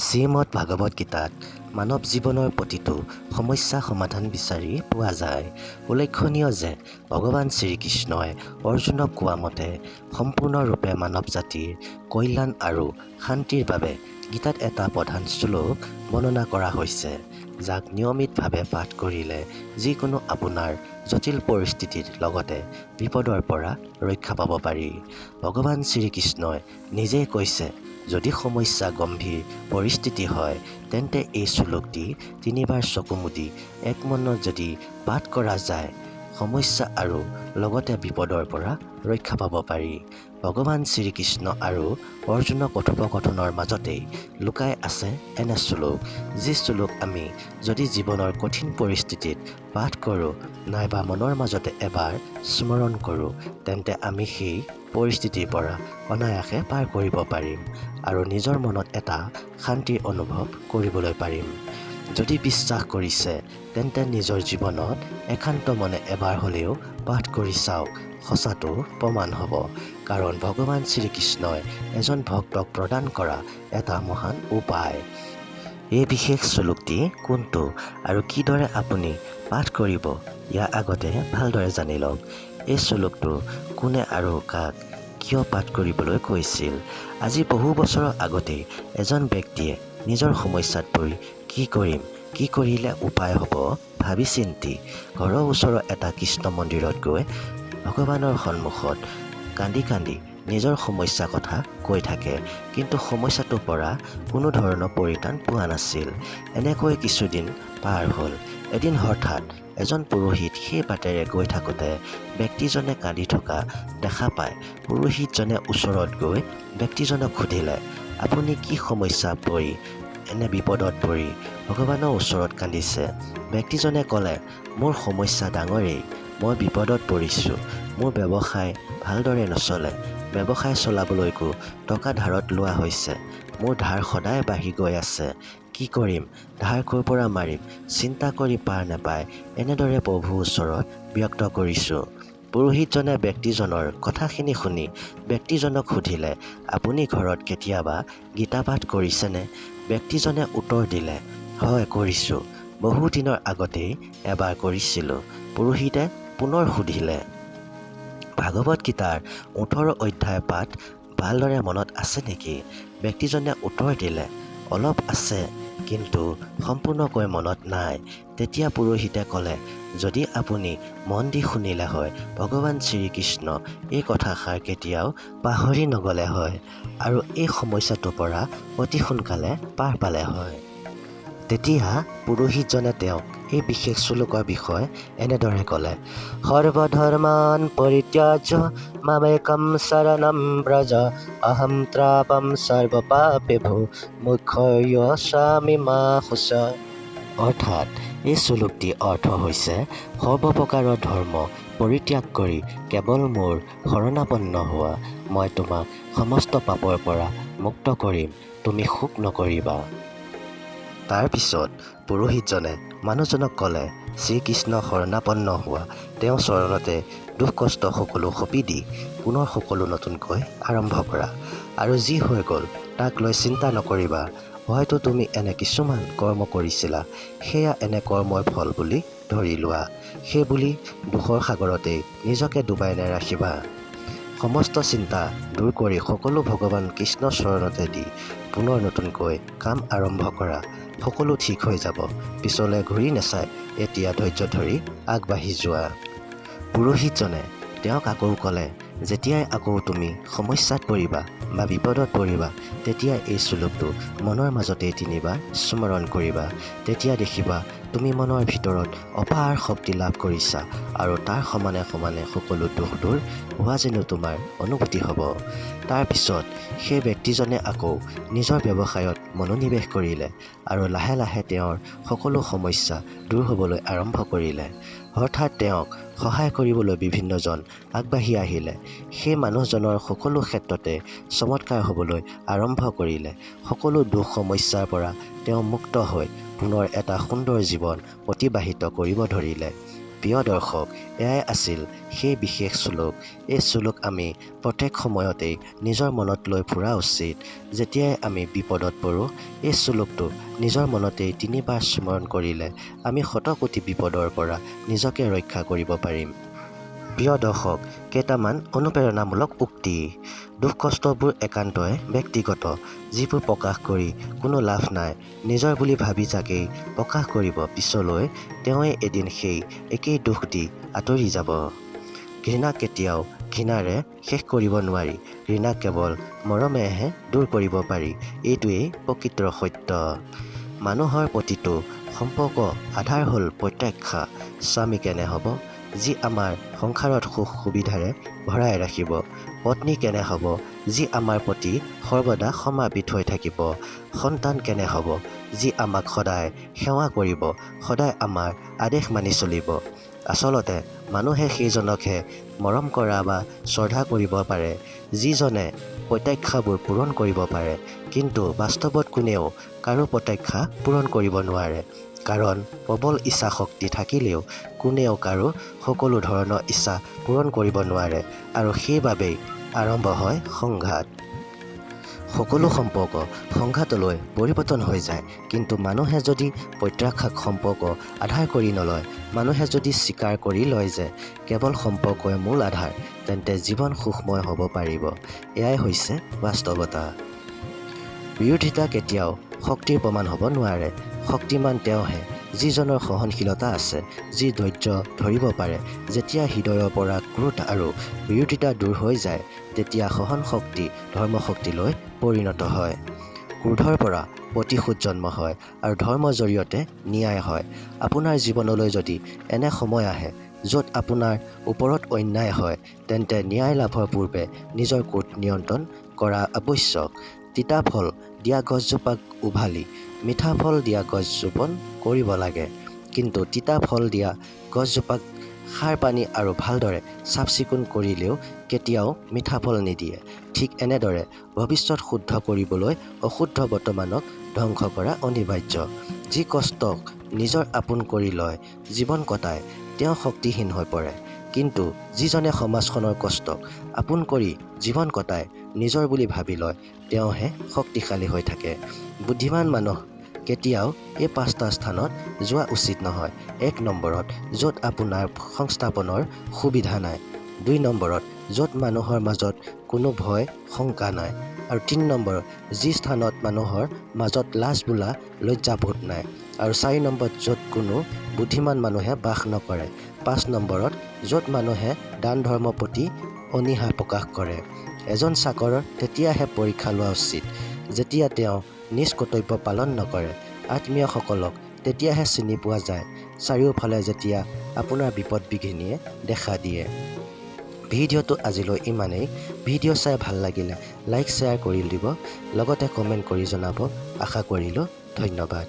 শ্ৰীমদ ভাগৱত গীতাত মানৱ জীৱনৰ প্ৰতিটো সমস্যা সমাধান বিচাৰি পোৱা যায়। উল্লেখনীয় যে ভগৱান শ্ৰীকৃষ্ণই অৰ্জুনক কোৱা মতে সম্পূৰ্ণৰূপে মানৱ জাতিৰ কল্যাণ আৰু শান্তিৰ বাবে গীতাত এটা প্ৰধান শ্লোক বৰ্ণনা কৰা হৈছে, যাক নিয়মিতভাৱে পাঠ কৰিলে যিকোনো আপোনাৰ জটিল পৰিস্থিতিৰ লগতে বিপদৰ পৰা ৰক্ষা পাব পাৰি। ভগৱান শ্ৰীকৃষ্ণই নিজেই কৈছে, যদি সমস্যা গম্ভীৰ পৰিস্থিতি হয় তেন্তে এই শ্লোকটি 3 বাৰ চকু মুদি এক মনত যদি পাঠ কৰা যায়, সমস্যা আৰু লগতে বিপদৰ পৰা ৰক্ষা পাব পাৰি। ভগৱান শ্ৰীকৃষ্ণ আৰু অৰ্জুনৰ কথোপকথনৰ মাজতেই লুকাই আছে এনে শ্লোক, যি শ্লোক আমি যদি জীৱনৰ কঠিন পৰিস্থিতিত পাঠ কৰোঁ নাইবা মনৰ মাজতে এবাৰ স্মৰণ কৰোঁ, তেন্তে আমি সেই পৰিস্থিতিৰ পৰা অনায়াসে পাৰ কৰিব পাৰিম আৰু নিজৰ মনত এটা শান্তিৰ অনুভৱ কৰিবলৈ পাৰিম। যদি বিশ্বাস কৰিছে তেন্তে নিজৰ জীৱনত একান্ত মনে এবাৰ হ'লেও পাঠ কৰি চাওক, সঁচাটো প্ৰমাণ হ'ব। কাৰণ ভগৱান শ্ৰীকৃষ্ণই এজন ভক্তক প্ৰদান কৰা এটা মহান উপায়। এই বিশেষ শ্লোকটি কোনটো আৰু কিদৰে আপুনি পাঠ কৰিব, ইয়াৰ আগতে ভালদৰে জানি লওক। এই শ্লোকটো কোনে আৰু কাক কিয় পাঠ কৰিবলৈ কৈছিল। আজি বহু বছৰৰ আগতেই এজন ব্যক্তিয়ে নিজৰ সমস্যাত পৰি কি কৰিম, কি কৰিলে উপায় হ'ব ভাবি চিন্তি ঘৰৰ ওচৰৰ এটা কৃষ্ণ মন্দিৰত গৈ ভগৱানৰ সন্মুখত কান্দি কান্দি নিজৰ সমস্যাৰ কথা কৈ থাকে, কিন্তু সমস্যাটোৰ পৰা কোনো ধৰণৰ পৰিত্ৰাণ পোৱা নাছিল। এনেকৈ কিছুদিন পাৰ হ'ল। এদিন হঠাৎ এজন পুৰোহিত সেই বাটেৰে গৈ থাকোঁতে ব্যক্তিজনে কান্দি থকা দেখা পায়। পুৰোহিতজনে ওচৰত গৈ ব্যক্তিজনক সুধিলে, আপুনি কি সমস্যা পৰি এনে বিপদত পৰি ভগৱানৰ ওচৰত কান্দিছে? ব্যক্তিজনে ক'লে, মোৰ সমস্যা ডাঙৰেই, মই বিপদত পৰিছোঁ। মোৰ ব্যৱসায় ভালদৰে নচলে, ব্যৱসায় চলাবলৈকো টকা ধাৰত লোৱা হৈছে। মোৰ ধাৰ সদায় বাঢ়ি গৈ আছে। কি কৰিম, ধাৰ ক'ৰ পৰা মাৰিম, চিন্তা কৰি পাৰ নাপায় এনেদৰে প্ৰভুৰ ওচৰত ব্যক্ত কৰিছোঁ। পুৰোহিতজনে ব্যক্তিজনৰ কথাখিনি শুনি ব্যক্তিজনক সুধিলে, আপুনি ঘৰত কেতিয়াবা গীতা পাঠ কৰিছেনে? ব্যক্তিজনে উত্তৰ দিলে, হয় কৰিছোঁ, বহু দিনৰ আগতেই এবাৰ কৰিছিলোঁ। পুৰোহিতে পুনৰ সুধিলে, ভাগৱত গীতাৰ 18 অধ্যায় পাঠ ভালদৰে মনত আছে নেকি? ব্যক্তিজনে উত্তৰ দিলে, অলপ আছে, কিন্তু সম্পূৰ্ণকৈ মনত নাই। তেতিয়া পুৰোহিতে ক'লে, যদি আপুনি মন দি শুনিলে হয়, ভগৱান শ্ৰীকৃষ্ণ এই কথাষাৰ কেতিয়াও পাহৰি নগ'লে হয় আৰু এই সমস্যাটোৰ পৰা অতি সোনকালে পাৰ পালে হয়। তেতিয়া পুৰোহিতজনে তেওঁক এই বিশেষ শ্লোকৰ বিষয়ে এনেদৰে ক'লে, সৰ্বধৰ্মান পৰিত্যাজ্য মামেকম শৰণম ব্ৰজ অহম ত্ৰাপম সৰ্বপাপেভ্যো মোক্ষয়স্যামি মা শুচ। অৰ্থাৎ এই শ্লোকটিৰ অৰ্থ হৈছে, সৰ্বপ্ৰকাৰৰ ধৰ্ম পৰিত্যাগ কৰি কেৱল মোৰ শৰণাপন্ন হোৱা, মই তোমাক সমস্ত পাপৰ পৰা মুক্ত কৰিম, তুমি শোক নকৰিবা। তাৰপিছত পুৰোহিতজনে মানুহজনক ক'লে, শ্ৰীকৃষ্ণ শৰণাপন্ন হোৱা, তেওঁৰ চৰণতে দুখ কষ্ট সকলো সঁপি দি পুনৰ সকলো নতুনকৈ আৰম্ভ কৰা, আৰু যি হৈ গ'ল তাক লৈ চিন্তা নকৰিবা। হয়তো তুমি এনে কিছুমান কৰ্ম কৰিছিলা, সেয়া এনে কৰ্মৰ ফল বুলি ধৰি লোৱা। সেই বুলি দুখৰ সাগৰতেই নিজকে ডুবাই নাৰাখিবা। সমস্ত চিন্তা দূৰ কৰি সকলো ভগৱান কৃষ্ণৰ চৰণতে দি পুনৰ নতুনকৈ কাম আৰম্ভ কৰা, সকলো ঠিক হৈ যাব। পিছলৈ ঘূৰি নাচাই এতিয়া ধৈৰ্য ধৰি আগবাঢ়ি যোৱা। পুৰোহিতজনে তেওঁক আকৌ ক'লে, যেতিয়াই আকৌ তুমি সমস্যাত পৰিবা বা বিপদত পৰিবা, তেতিয়া এই শ্লোকটো মনৰ মাজতেই 3 বাৰ স্মৰণ কৰিবা। তেতিয়া দেখিবা তুমি মনৰ ভিতৰত অপাৰ শক্তি লাভ কৰিছা আৰু তাৰ সমানে সমানে সকলো দুখ দূৰ হোৱা যেনো তোমাৰ অনুভূতি হ'ব। তাৰপিছত সেই ব্যক্তিজনে আকৌ নিজৰ ব্যৱসায়ত মনোনিৱেশ কৰিলে আৰু লাহে লাহে তেওঁৰ সকলো সমস্যা দূৰ হ'বলৈ আৰম্ভ কৰিলে। হঠাৎ তেওঁক সহায় কৰিবলৈ বিভিন্নজন আগবাঢ়ি আহিলে। সেই মানুহজনৰ সকলো ক্ষেত্ৰতে চমৎকাৰ হ'বলৈ আৰম্ভ কৰিলে। সকলো দুখ সমস্যাৰ পৰা তেওঁ মুক্ত হৈ পুনৰ এটা সুন্দৰ জীৱন অতিবাহিত কৰিব ধৰিলে। প্ৰিয় দৰ্শক, এয়াই আছিল সেই বিশেষ শ্লোক। এই শ্লোক আমি প্ৰত্যেক সময়তেই নিজৰ মনত লৈ ফুৰা উচিত। যেতিয়াই আমি বিপদত পৰোঁ, এই শ্লোকটো নিজৰ মনতেই 3 বাৰ স্মৰণ কৰিলে আমি শতকোটি বিপদৰ পৰা নিজকে ৰক্ষা কৰিব পাৰিম। প্ৰিয় দৰ্শক, কেইটামান অনুপ্ৰেৰণামূলক উক্তি। দুখ কষ্টবোৰ একান্তই ব্যক্তিগত, যিবোৰ প্ৰকাশ কৰি কোনো লাভ নাই। নিজৰ বুলি ভাবি যাকেই প্ৰকাশ কৰিব পিছলৈ, তেওঁৱে এদিন সেই একেই দুখ দি আঁতৰি যাব। ঘৃণা কেতিয়াও ঘৃণাৰে শেষ কৰিব নোৱাৰি। ঘৃণা কেৱল মৰমেৰেহে দূৰ কৰিব পাৰি। এইটোৱেই প্ৰকৃত সত্য। মানুহৰ প্ৰতিটো সম্পৰ্ক আধাৰ হ'ল প্ৰত্যাশা। স্বামী কেনে হ'ব, যি আমাৰ সংসাৰত সুখ সুবিধাৰে ভৰাই ৰাখিব। পত্নী কেনে হ'ব, যি আমাৰ প্ৰতি সৰ্বদা সমাপিত হৈ থাকিব। সন্তান কেনে হ'ব, যি আমাক সদায় সেৱা কৰিব, সদায় আমাৰ আদেশ মানি চলিব। আচলতে মানুহে সেইজনকহে মৰম কৰা বা শ্ৰদ্ধা কৰিব পাৰে, যিজনে প্ৰত্যাশাবোৰ পূৰণ কৰিব পাৰে। কিন্তু বাস্তৱত কোনেও কাৰো প্ৰত্যাশা পূৰণ কৰিব নোৱাৰে। কাৰণ প্ৰবল ইচ্ছা শক্তি থাকিলেও কোনেও কাৰো সকলো ধৰণৰ ইচ্ছা পূৰণ কৰিব নোৱাৰে, আৰু সেইবাবেই আৰম্ভ হয় সংঘাত। সকলো সম্পৰ্ক সংঘাতলৈ পৰিৱৰ্তন হৈ যায়। কিন্তু মানুহে যদি প্ৰত্যাশাক সম্পৰ্ক আধাৰ কৰি নলয়, মানুহে যদি স্বীকাৰ কৰি লয় যে কেৱল সম্পৰ্কই মূল আধাৰ, তেন্তে জীৱন সুখময় হ'ব পাৰিব। এয়াই হৈছে বাস্তৱতা। বিৰোধিতা কেতিয়াও শক্তিৰ প্ৰমাণ হ'ব নোৱাৰে। শক্তিমান তেওঁহে যিজনৰ সহনশীলতা আছে, যি ধৈৰ্য ধৰিব পাৰে। যেতিয়া হৃদয়ৰ পৰা ক্ৰোধ আৰু বিৰোধিতা দূৰ হৈ যায়, তেতিয়া সহন শক্তি ধৰ্মশক্তিলৈ পৰিণত হয়। ক্ৰোধৰ পৰা প্ৰতিশোধ জন্ম হয়, আৰু ধৰ্মৰ জৰিয়তে ন্যায় হয়। আপোনাৰ জীৱনলৈ যদি এনে সময় আহে য'ত আপোনাৰ ওপৰত অন্যায় হয়, তেন্তে ন্যায় লাভৰ পূৰ্বে নিজৰ ক্ৰোধ নিয়ন্ত্ৰণ কৰা আৱশ্যক। তিতা ফল দিয়া গছজোপাক উভালি মিঠা ফল দিয়া গছ ৰোপণ কৰিব লাগে। কিন্তু তিতা ফল দিয়া গছজোপাক সাৰ পানী আৰু ভালদৰে চাফ চিকুণ কৰিলেও কেতিয়াও মিঠা ফল নিদিয়ে। ঠিক এনেদৰে ভৱিষ্যত শুদ্ধ কৰিবলৈ অশুদ্ধ বৰ্তমানক ধ্বংস কৰা অনিবাৰ্য। যি কষ্টক নিজৰ আপোন কৰি লয় জীৱন কটায়, তেওঁ শক্তিহীন হৈ পৰে। কিন্তু যিজনে সমাজখনৰ কষ্টক আপোন কৰি জীৱন কটায়, নিজৰ বুলি ভাবি লয়, তেওঁহে শক্তিশালী হৈ থাকে। বুদ্ধিমান মানুহ কেতিয়াও এই 5টা স্থানত যোৱা উচিত নহয়। 1 নম্বৰত, য'ত আপোনাৰ সংস্থাপনৰ সুবিধা নাই। 2 নম্বৰত, য'ত মানুহৰ মাজত কোনো ভয় শংকা নাই। আৰু 3 নম্বৰত, যি স্থানত মানুহৰ মাজত লাজ বোলা লজ্জাবোধ নাই। আৰু 4 নম্বৰত, য'ত কোনো বুদ্ধিমান মানুহে বাস নকৰে। 5 নম্বৰত, য'ত মানুহে দান ধৰ্মৰ প্ৰতি অনীহা প্ৰকাশ কৰে। এজন চাকৰৰ তেতিয়াহে পৰীক্ষা লোৱা উচিত যেতিয়া তেওঁ নিজ কৰ্তব্য পালন নকৰে। আত্মীয়সকলক তেতিয়াহে চিনি পোৱা যায়, চাৰিওফালে যেতিয়া আপোনাৰ বিপদ বিঘিনিয়ে দেখা দিয়ে। ভিডিঅ'টো আজিলৈ ইমানেই। ভিডিঅ' চাই ভাল লাগিলে লাইক শ্বেয়াৰ কৰি দিব, লগতে কমেণ্ট কৰি জনাব। আশা কৰিলোঁ। ধন্যবাদ।